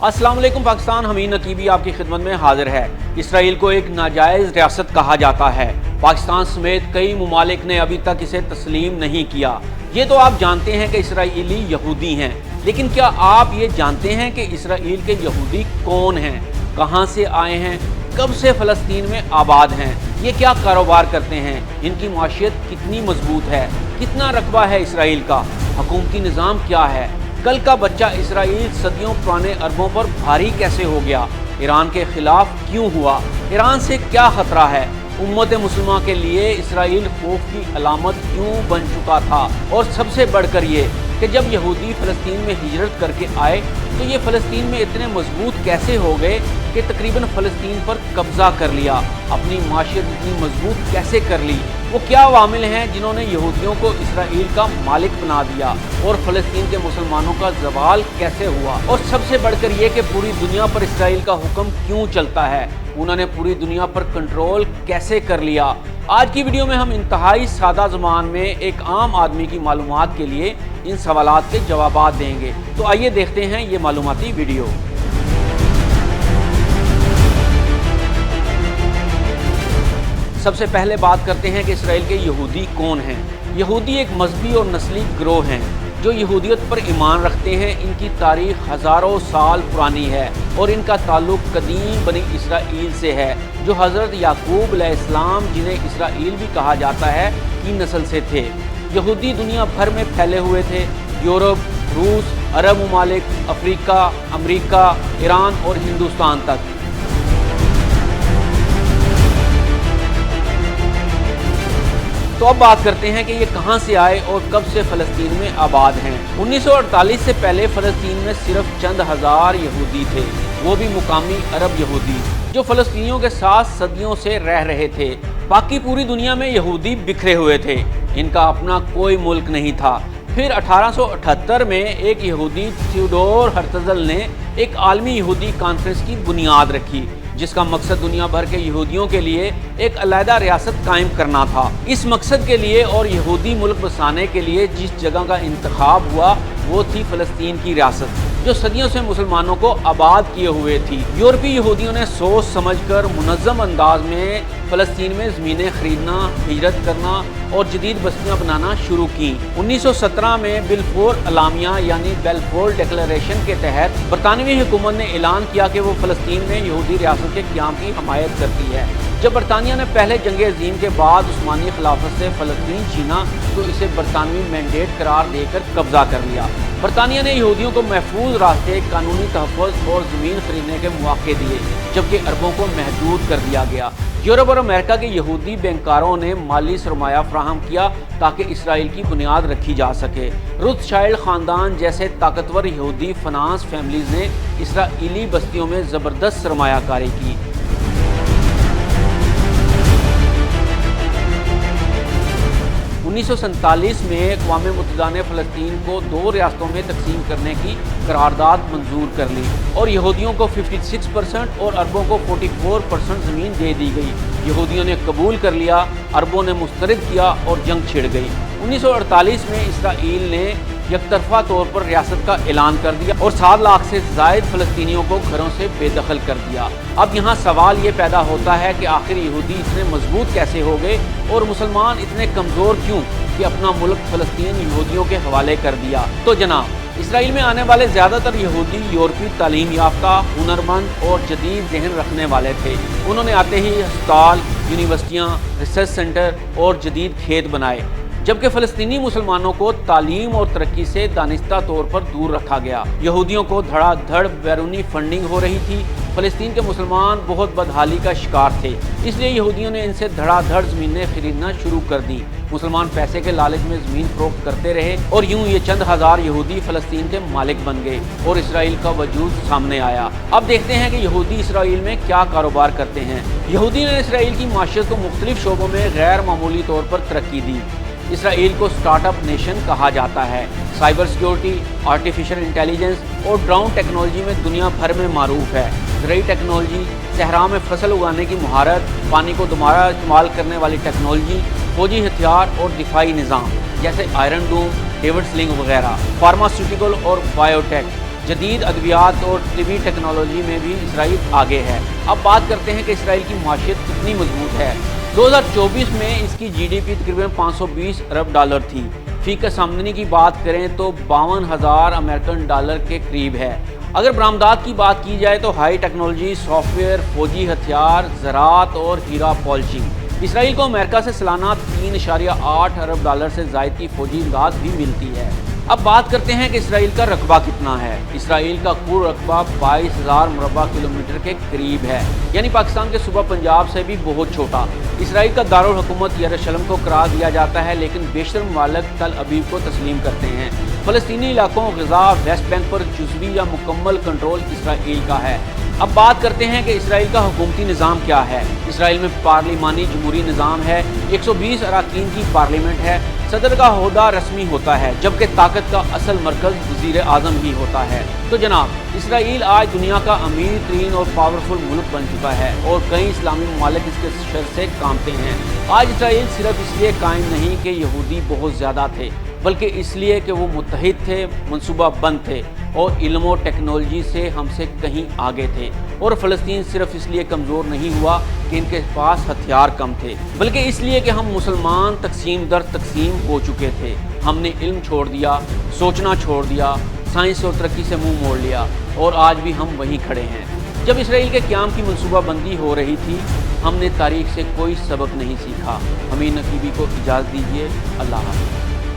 अस्सलाम वालेकुम पाकिस्तान, हमीद नकीबी आपकी खिदमत में हाजिर है। इसराइल को एक नाजायज़ रियासत कहा जाता है। पाकिस्तान समेत कई मुमालिक ने अभी तक इसे तस्लीम नहीं किया। ये तो आप जानते हैं कि इसराइली यहूदी हैं, लेकिन क्या आप ये जानते हैं कि इसराइल के यहूदी कौन हैं, कहाँ से आए हैं, कब से फ़लस्तीन में आबाद हैं, ये क्या कारोबार करते हैं, इनकी माशियत कितनी मजबूत है, कितना रकबा है इसराइल का, हुकूमती निज़ाम क्या है, कल का बच्चा इसराइल सदियों पुराने अरबों पर भारी कैसे हो गया, ईरान के खिलाफ क्यों हुआ, ईरान से क्या खतरा है, उम्मत मुस्लिमा के लिए इसराइल खौफ की अलामत क्यों बन चुका था, और सबसे बढ़कर ये कि जब यहूदी फ़लस्तीन में हिजरत करके आए तो ये फ़लस्तीन में इतने मजबूत कैसे हो गए कि तकरीबन फ़लस्तीन पर कब्ज़ा कर लिया, अपनी माशियत इतनी मजबूत कैसे कर ली, वो क्या वामिल हैं जिन्होंने यहूदियों को इसराइल का मालिक बना दिया, और फ़लस्तीन के मुसलमानों का ज़वाल कैसे हुआ, और सबसे बढ़कर ये कि पूरी दुनिया पर इसराइल का हुक्म क्यों चलता है, उन्होंने पूरी दुनिया पर कंट्रोल कैसे कर लिया। आज की वीडियो में हम इंतहाई सादा ज़ुबान में एक आम आदमी की मालूमात के लिए इन सवालात के जवाबात देंगे। तो आइए देखते हैं ये मालूमाती वीडियो। सबसे पहले बात करते हैं कि इसराइल के यहूदी कौन हैं। यहूदी एक मजहबी और नस्ली गिरोह हैं जो यहूदियत पर ईमान रखते हैं। इनकी तारीख हज़ारों साल पुरानी है और इनका ताल्लुक कदीम बनी इसराइल से है, जो हज़रत याकूब अलैहिस्सलाम, जिन्हें इसराइल भी कहा जाता है, की नस्ल से थे। यहूदी दुनिया भर में फैले हुए थे, यूरोप, रूस, अरब ममालिक, अफ्रीका, अमरीका, ईरान और हिंदुस्तान तक। तो अब बात करते हैं कि ये कहाँ से आए और कब से फ़लस्तीन में आबाद हैं। 1948 से पहले फ़लस्तीन में सिर्फ चंद हज़ार यहूदी थे, वो भी मुकामी अरब यहूदी, जो फ़लस्तीनियों के साथ सदियों से रह रहे थे। बाकी पूरी दुनिया में यहूदी बिखरे हुए थे, इनका अपना कोई मुल्क नहीं था। फिर 1878 में एक यहूदी थियोडोर हर्त्ज़ल ने एक आलमी यहूदी कॉन्फ्रेंस की बुनियाद रखी, जिसका मकसद दुनिया भर के यहूदियों के लिए एक अलहदा रियासत कायम करना था। इस मकसद के लिए और यहूदी मुल्क बसाने के लिए जिस जगह का इंतखाब हुआ वो थी फ़लस्तीन की रियासत, जो सदियों से मुसलमानों को आबाद किए हुए थी। यूरोपीय यहूदियों ने सोच समझकर मुनज़्ज़म अंदाज में फ़लस्तीन में ज़मीनें खरीदना, हिजरत करना और जदीद बस्तियाँ बनाना शुरू की। 1917 में बिलफोर अलामिया यानी बेलफोर डिक्लेरेशन के तहत बरतानवी हुकूमत ने ऐलान किया कि वो फ़लस्तीन में यहूदी रियासत के क़याम की हमायत करती है। जब बरतानिया ने पहले जंग अज़ीम के बाद उस्मानी खिलाफत से फ़लस्तीन छीना तो इसे बरतानवी मैंडेट करार देकर कब्ज़ा कर लिया। बरतानिया ने यहूदियों को महफूज रास्ते, कानूनी तहफ़्फ़ुज़ और ज़मीन खरीदने के मौक़े दिए, जबकि अरबों को महदूद कर दिया गया। यूरोप और अमेरिका के यहूदी बैंकारों ने माली सरमाया फराहम किया ताकि इसराइल की बुनियाद रखी जा सके। रोथशाइल्ड ख़ानदान जैसे ताकतवर यहूदी फाइनेंस फैमिलीज़ ने इसराइली बस्तियों में ज़बरदस्त सरमायाकारी की। 1947 में अक़वाम मुत्तहिदा ने फ़लस्तीन को 2 रियासतों में तकसीम करने की करारदाद मंजूर कर ली और यहूदियों को 56% और अरबों को 44% ज़मीन दे दी गई। यहूदियों ने कबूल कर लिया, अरबों ने मुस्तरद किया और जंग छिड़ गई। 1948 में इसराइल ने यकतरफा तौर पर रियासत का ऐलान कर दिया और 7 लाख से ज़ायद फ़लस्तीनियों को घरों से बेदखल कर दिया। अब यहाँ सवाल ये पैदा होता है कि आखिर यहूदी इतने मजबूत कैसे हो गए और मुसलमान इतने कमज़ोर क्यों कि अपना मुल्क फ़लस्तीन यहूदियों के हवाले कर दिया। तो जनाब, इसराइल में आने वाले ज़्यादातर यहूदी यूरोपीय तालीम याफ्ता, हुनरमंद और जदीद ज़हन रखने वाले थे। उन्होंने आते ही अस्पताल, यूनिवर्सिटियाँ, रिसर्च सेंटर और जदीद खेत बनाए, जबकि फ़लस्तीनी मुसलमानों को तालीम और तरक्की से दानिस्ता तौर पर दूर रखा गया। यहूदियों को धड़ाधड़ बैरूनी फंडिंग हो रही थी। फ़लस्तीन के मुसलमान बहुत बदहाली का शिकार थे, इसलिए यहूदियों ने इनसे धड़ाधड़ ज़मीनें खरीदना शुरू कर दी। मुसलमान पैसे के लालच में ज़मीन फ़रोख्त करते रहे और यूं ये चंद हज़ार यहूदी फ़लस्तीन के मालिक बन गए और इसराइल का वजूद सामने आया। अब देखते हैं कि यहूदी इसराइल में क्या कारोबार करते हैं। यहूदी ने इसराइल की माशियत को मुख्तलिफ शोबों में गैर मामूली तौर पर तरक्की दी। इसराइल को स्टार्टअप नेशन कहा जाता है। साइबर सिक्योरिटी, आर्टिफिशियल इंटेलिजेंस और ड्रोन टेक्नोलॉजी में दुनिया भर में मारूफ है। ज़रई टेक्नोलॉजी, सहरा में फसल उगाने की महारत, पानी को दोबारा इस्तेमाल करने वाली टेक्नोलॉजी, फौजी हथियार और दिफाई निज़ाम जैसे आयरन डोम, डेविड स्लिंग वगैरह, फार्मास्यूटिकल और बायोटेक, जदीद अद्वियात और तिबी टेक्नोलॉजी में भी इसराइल आगे है। अब बात करते हैं कि इसराइल की माशियत कितनी मजबूत है। 2024 में इसकी जीडीपी तकरीबन 520 अरब डॉलर थी। फी कस आमदनी की बात करें तो 52,000 अमेरिकन डॉलर के करीब है। अगर बरामदात की बात की जाए तो हाई टेक्नोलॉजी, सॉफ्टवेयर, फौजी हथियार, ज़राअत और हीरा पॉलिशिंग। इसराइल को अमेरिका से सालाना 3.8 अरब डॉलर से ज़ायद की फौजी इमदाद भी मिलती है। अब बात करते हैं कि इसराइल का रकबा कितना है। इसराइल का कुल रकबा 22,000 मुरबा किलोमीटर के करीब है, यानी पाकिस्तान के सूबा पंजाब से भी बहुत छोटा। इसराइल का दारुल हुकूमत यरूशलेम को करार दिया जाता है, लेकिन बेशतर ममालिक तल अबीब को तस्लीम करते हैं। फ़लस्तीनी इलाकों गज़ा, वेस्ट बैंक पर जुज़वी या मुकम्मल कंट्रोल इसराइल का है। अब बात करते हैं कि इसराइल का हुकूमती निज़ाम क्या है। इसराइल में पार्लिमानी जमहूरी निज़ाम है। 120 अरकान की पार्लियामेंट है। सदर का ओहदा रस्मी होता है, जबकि ताकत का असल मरकज़ वज़ीर आज़म ही होता है। तो जनाब, इसराइल आज दुनिया का अमीर तरीन और पावरफुल मुल्क बन चुका है और कई इस्लामी ममालिक इसके शर से कामते हैं। आज इसराइल सिर्फ इसलिए कायम नहीं कि यहूदी बहुत ज़्यादा थे, बल्कि इसलिए कि वो मुत्तहिद थे, मनसूबा बंद थे और इल्म और टेक्नोलॉजी से हमसे कहीं आगे थे। और फ़लस्तीन सिर्फ इसलिए कमज़ोर नहीं हुआ कि इनके पास हथियार कम थे, बल्कि इसलिए कि हम मुसलमान तकसीम दर तकसीम हो चुके थे। हमने इल्म छोड़ दिया, सोचना छोड़ दिया, साइंस और तरक्की से मुंह मोड़ लिया और आज भी हम वहीं खड़े हैं। जब इसराइल के क़याम की मनसूबाबंदी हो रही थी, हमने तारीख़ से कोई सबक नहीं सीखा। अमीन नकीबी को इजाज़त दीजिए। अल्लाह हाफ़िज़।